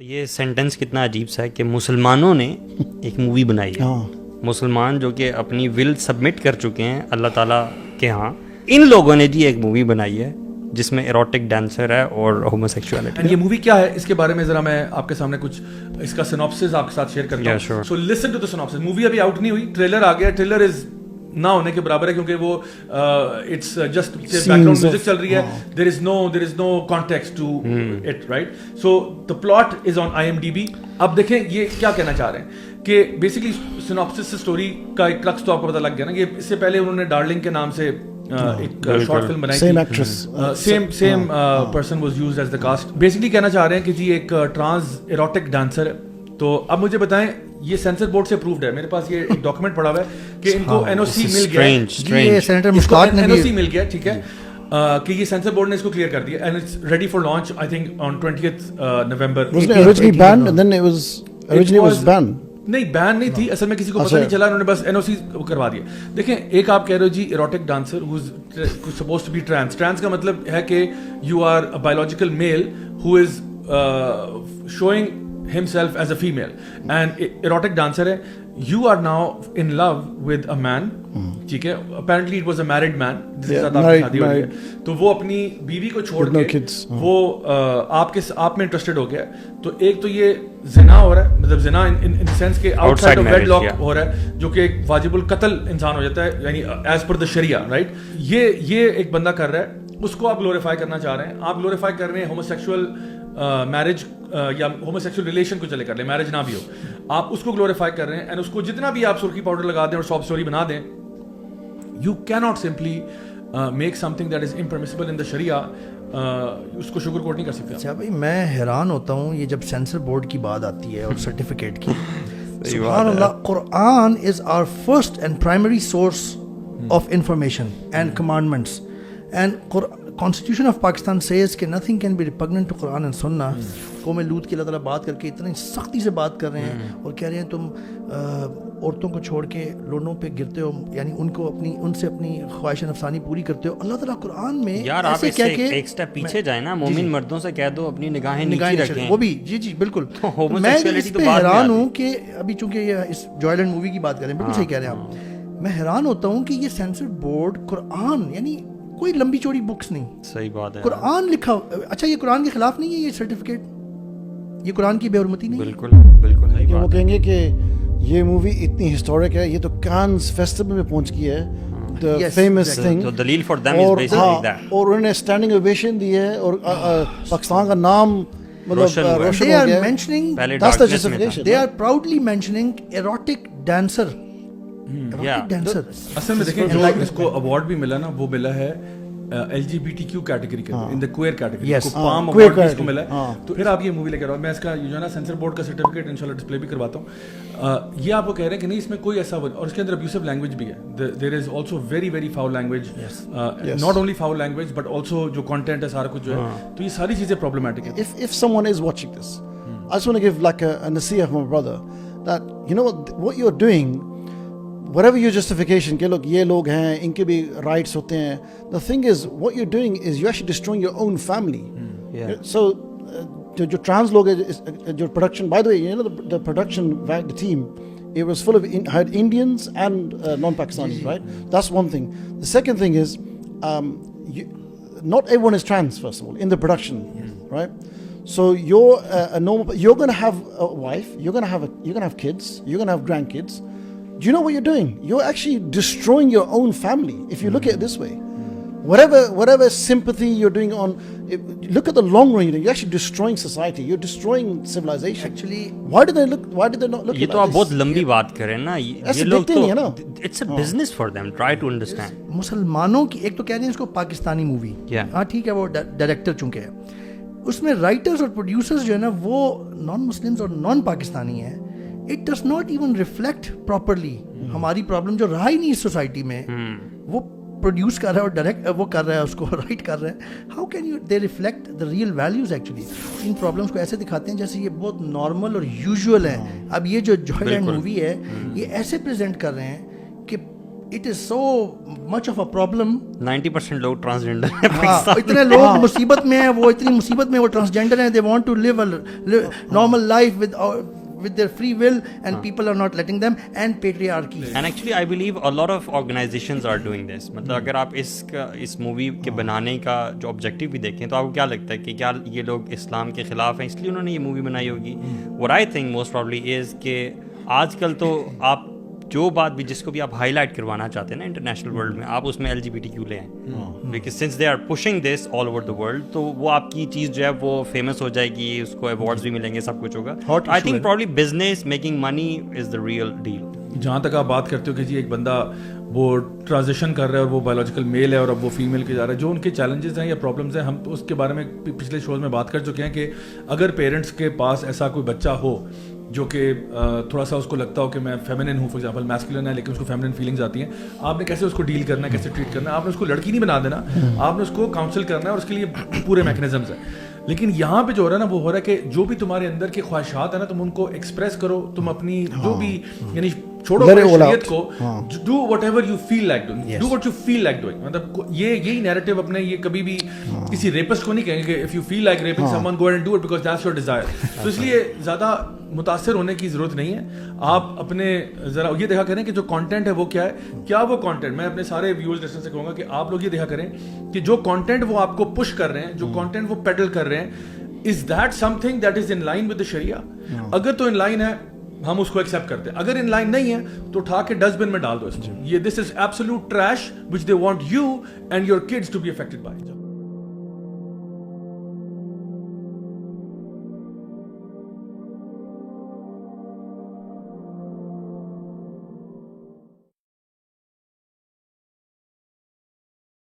یہ سینٹنس کتنا عجیب سا ہے کہ مسلمانوں نے ایک مووی بنائی ہے. مسلمان جو کہ اپنی ول سبمٹ کر چکے ہیں اللہ تعالیٰ کے ہاں, ان لوگوں نے جی ایک مووی بنائی ہے جس میں ایروٹک ڈانسر ہے اور ہومو سیکشوالٹی. یہ مووی کیا ہے اس کے بارے میں ذرا میں آپ کے سامنے کچھ اس کا سینوپسس آپ کے ساتھ شیئر کرتا ہوں. سو لسن ٹو دی سینوپسس. مووی ابھی آؤٹ نہیں ہوئی, ٹریلر آ گیا. ٹریلر از نہ ہونے کے برابر ہے کیونکہ وہ it's just background music چل رہی ہے. There is no context to it, right. So the plot is on IMDb. اب دیکھیں یہ کیا کہنا چاہ رہے ہیں کہ بیسکلی سینوپسس سے اسٹوری کا ایک کرکس تو آپ کو پتہ لگ گیا نا. یہ اس سے پہلے انہوں نے ڈارلنگ کے نام سے ایک شارٹ فلم بنائی تھی. Same person was used as the cost. Basically کہنا چاہ رہے ہیں کہ جی ایک ٹرانس ایروٹک ڈانسر ہے. تو اب مجھے بتائیں یہ سینسر بورڈ سے اپرووڈ ہے. میرے پاس یہ ایک ڈاکومنٹ پڑا ہوا ہے کہ ان کو NOC مل گیا ہے. NOC مل گیا, ٹھیک ہے, کہ یہ سینسر بورڈ نے اس کو کلیئر کر دیا and it's ready for launch I think on 20th November. نہیں بین نہیں تھی اصل میں, کسی کو پتہ نہیں چلا, انہوں نے بس NOC کروا دیا. دیکھیں ایک آپ کہہ رہے ہو جی erotic dancer who is suppose to be trans. Trans کا مطلب ہے کہ you are a biological male who is showing himself as a female and erotic dancer hai. You are now in love with a man, ٹھیک ہے. apparently it was a married man جس کے ساتھ آپ کی شادی ہو رہی ہے. تو وہ اپنی بیوی کو چھوڑ کے وہ آپ میں انٹرسٹڈ ہو گیا. تو ایک تو یہ زنا ہو رہا ہے, مطلب زنا ان سینس کہ outside of wedlock ہو رہا ہے, جو کہ ایک واجب القتل انسان ہو جاتا ہے یعنی ایز پر دا شریعہ, رائٹ. یہ ایک بندہ کر رہا ہے, اس کو آپ گلوریفائی کرنا چاہ رہے ہیں. آپ گلوریفائی کر رہے ہیں ہومو سیکشول میرج یا ہومو سیکشول ریلیشن کو چلے کر لیں, میرج نہ بھی ہو, آپ اس کو گلوریفائی کر رہے ہیں. اینڈ اس کو جتنا بھی آپ سرخی پاؤڈر لگا دیں اور ساپ اسٹوری بنا دیں, you can not simply make some thing that is impermissible in the شریعہ. اس کو شوگر کوٹ نہیں کر سکتے. اچھا بھائی, میں حیران ہوتا ہوں یہ جب سینسر بورڈ کی بات آتی ہے اور سرٹیفکیٹ کی. سبحان اللہ, Quran is our first and primary source of information and commandments. And Constitution of Pakistan says کہ nothing can be repugnant to Quran and Sunnah. قوم لوط کی اللہ تعالیٰ بات کر کے اتنی سختی سے بات کر رہے ہیں اور کہہ رہے ہیں تم عورتوں کو چھوڑ کے لوڈوں پہ گرتے ہو, یعنی ان سے اپنی خواہش نفسانی پوری کرتے ہو. اللہ تعالیٰ قرآن میں یار آپ ایک سٹیپ پیچھے جائیں نا, مومن مردوں سے کہہ دو اپنی نگاہیں نیچی رکھیں. وہ بھی جی بالکل. میں اس پہ حیران ہوں کہ ابھی چونکہ یہ اس جوائلنٹ مووی کی بات کر رہے ہیں, بالکل صحیح کہہ رہے ہیں آپ. میں حیران ہوتا ہوں کہ یہ سینسر بورڈ قرآن, یعنی کوئی لمبی چوڑی بکس نہیں, صحیح بات ہے, قرآن لکھا. اچھا یہ قرآن کے خلاف نہیں ہے یہ سرٹیفکیٹ, یہ قرآن کی بے حرمتی نہیں. بالکل بالکل. وہ کہیں گے کہ یہ مووی اتنی ہسٹورک ہے, یہ تو کانز فیسٹیول میں پہنچ گئی ہے, the famous thing. So دلیل for them is basically that. اور انہوں نے اسٹینڈنگ اوویشن دی ہے اور پاکستان کا نام مطلب روشن ہو گیا. They are mentioning, that's the justification. they are proudly mentioning erotic dancer. اصل میں دیکھیں جو اس کو اوارڈ بھی ملا نا, وہ ملا ہے LGBTQ کیٹیگری کے ان دا کوئر کیٹیگری کو پام اوارڈ بھی اس کو ملا ہے. تو پھر آپ یہ مووی لے کر آؤ. میں اس کا جو ہے نا سینسر بورڈ کا سرٹیفکیٹ انشاءاللہ ڈسپلے بھی کرواتا ہوں. یہ آپ کو کہہ رہے ہیں کہ نہیں اس میں کوئی ایسا, اور اس کے اندر ابیوسو لینگویج بھی ہے. There is also very very foul language, not only foul language but also جو کانٹینٹ ہے سارا کچھ جو ہے. تو یہ ساری چیزیں پرابلمٹک ہیں. If someone is watching this, I just want to give like a nasiha for my brother that you know what you're doing, whatever your justification کہ لوگ یہ لوگ ہیں ان کے بھی رائٹس ہوتے ہیں, the thing is what you're doing is you're actually destroying your own family. So جو trans لوگ جو production, by the way you know the production the team, it was full of had Indians and non-Pakistanis, right? That's one thing. The second thing is not everyone is trans, first of all, in the production, right? So you're a normal, you're going to have a wife, you're going to have kids, you're going to have grandkids. Do you know what you're doing? You're actually destroying your own family if you look at it this way. Whatever sympathy you're doing on, look at the long run. You're actually destroying society. You're destroying civilization. Actually, why did they not look? یہ تو آپ بہت لمبی بات کریں نا, یہ لوگ تو it's a business for them. Try to understand. مسلمانوں کی ایک تو کہہ رہے ہیں اس کو پاکستانی مووی, ہاں ٹھیک ہے, وہ ڈائریکٹر چونکہ ہے, اس میں رائٹرز اور پروڈیوسرز جو ہے نا وہ نان مسلمز اور نان پاکستانی ہیں. It does not even reflect properly ہماری پرابلم جو رہا ہی نہیں اس سوسائٹی میں. وہ پروڈیوس کر رہا ہے اور ڈائریکٹ وہ کر رہا ہے, اس کو رائٹ کر رہا ہے. How can you they reflect the real values actually. In problems کو ایسے دکھاتے ہیں جیسے یہ بہت نارمل اور یوزول ہیں. اب یہ جو جوائلنٹ مووی ہے یہ ایسے پریزنٹ کر رہے ہیں کہ it is so much of a problem. 90% لوگ ٹرانسجینڈر ہیں ہاں پاکستان اتنے لوگ مصیبت میں ہیں, وہ اتنی مصیبت میں وہ ٹرانسجینڈر ہیں, they want to live a normal life with their free will, and people are not letting them, and patriarchy. And actually I believe a lot of organizations are doing this. مطلب اگر آپ اس movie کے بنانے کا جو objective بھی دیکھیں تو آپ کو کیا لگتا ہے کہ کیا یہ لوگ اسلام کے خلاف ہیں اس لیے انہوں نے یہ مووی بنائی ہوگی؟ what I think most probably is کہ آج کل تو آپ جو بات بھی جس کو بھی آپ ہائی لائٹ کروانا چاہتے ہیں نا انٹرنیشنل ورلڈ میں, آپ اس میں LGBTQ لے آئیں, because since they are pushing this all over the world, تو وہ آپ کی چیز جو ہے وہ فیمس ہو جائے گی, اس کو ایوارڈز بھی ملیں گے, سب کچھ ہوگا. I think probably business making money is the real deal. جہاں تک آپ بات کرتے ہو کہ جی ایک بندہ وہ ٹرانزیشن کر رہا ہے اور وہ بایولوجیکل میل ہے اور اب وہ فیمیل کے جا رہا ہے, جو ان کے چیلنجز ہیں یا پرابلمز ہیں, ہم اس کے بارے میں پچھلے شوز میں بات کر چکے ہیں کہ اگر پیرنٹس کے پاس ایسا کوئی بچہ ہو جو کہ تھوڑا سا اس کو لگتا ہو کہ میں فیمنن ہوں, فار ایگزامپل میسکولن ہے لیکن اس کو فیمنن فیلنگز آتی ہیں, آپ نے کیسے اس کو ڈیل کرنا ہے, کیسے ٹریٹ کرنا ہے, آپ نے اس کو لڑکی نہیں بنا دینا, آپ نے اس کو کاؤنسل کرنا ہے اور اس کے لیے پورے میکنزمز ہیں. لیکن یہاں پہ جو ہو رہا ہے نا وہ ہو رہا ہے کہ جو بھی تمہارے اندر کی خواہشات ہیں نا تم ان کو ایکسپریس کرو, تم اپنی جو بھی یعنی چھوڑو شریعت کو, do whatever you feel like doing, do what you feel like doing. مطلب یہی نیریٹو اپنے, یہ کبھی بھی کسی ریپسٹ کو نہیں کہیں گے کہ if you feel like raping someone go and do it because that's your desire. تو اس لیے زیادہ متاثر ہونے کی ضرورت نہیں ہے. آپ اپنے ذرا یہ دیکھا کریں کہ جو کانٹینٹ ہے وہ کیا ہے, کیا وہ کانٹینٹ, میں اپنے سارے ویورز لسنر سے کہوں گا کہ آپ لوگ یہ دیکھا کریں کہ جو کانٹینٹ وہ آپ کو پش کر رہے ہیں, جو کانٹینٹ وہ پیڈل کر رہے ہیں, is that something that is in line with the sharia? اگر تو ان لائن ہے ہم اس کو ایکسیپٹ کرتے ہیں, اگر ان لائن نہیں ہے تو اٹھا کے ڈسٹ بن میں ڈال دو اس کو. یہ this is absolute trash which they want you and your kids to be affected by.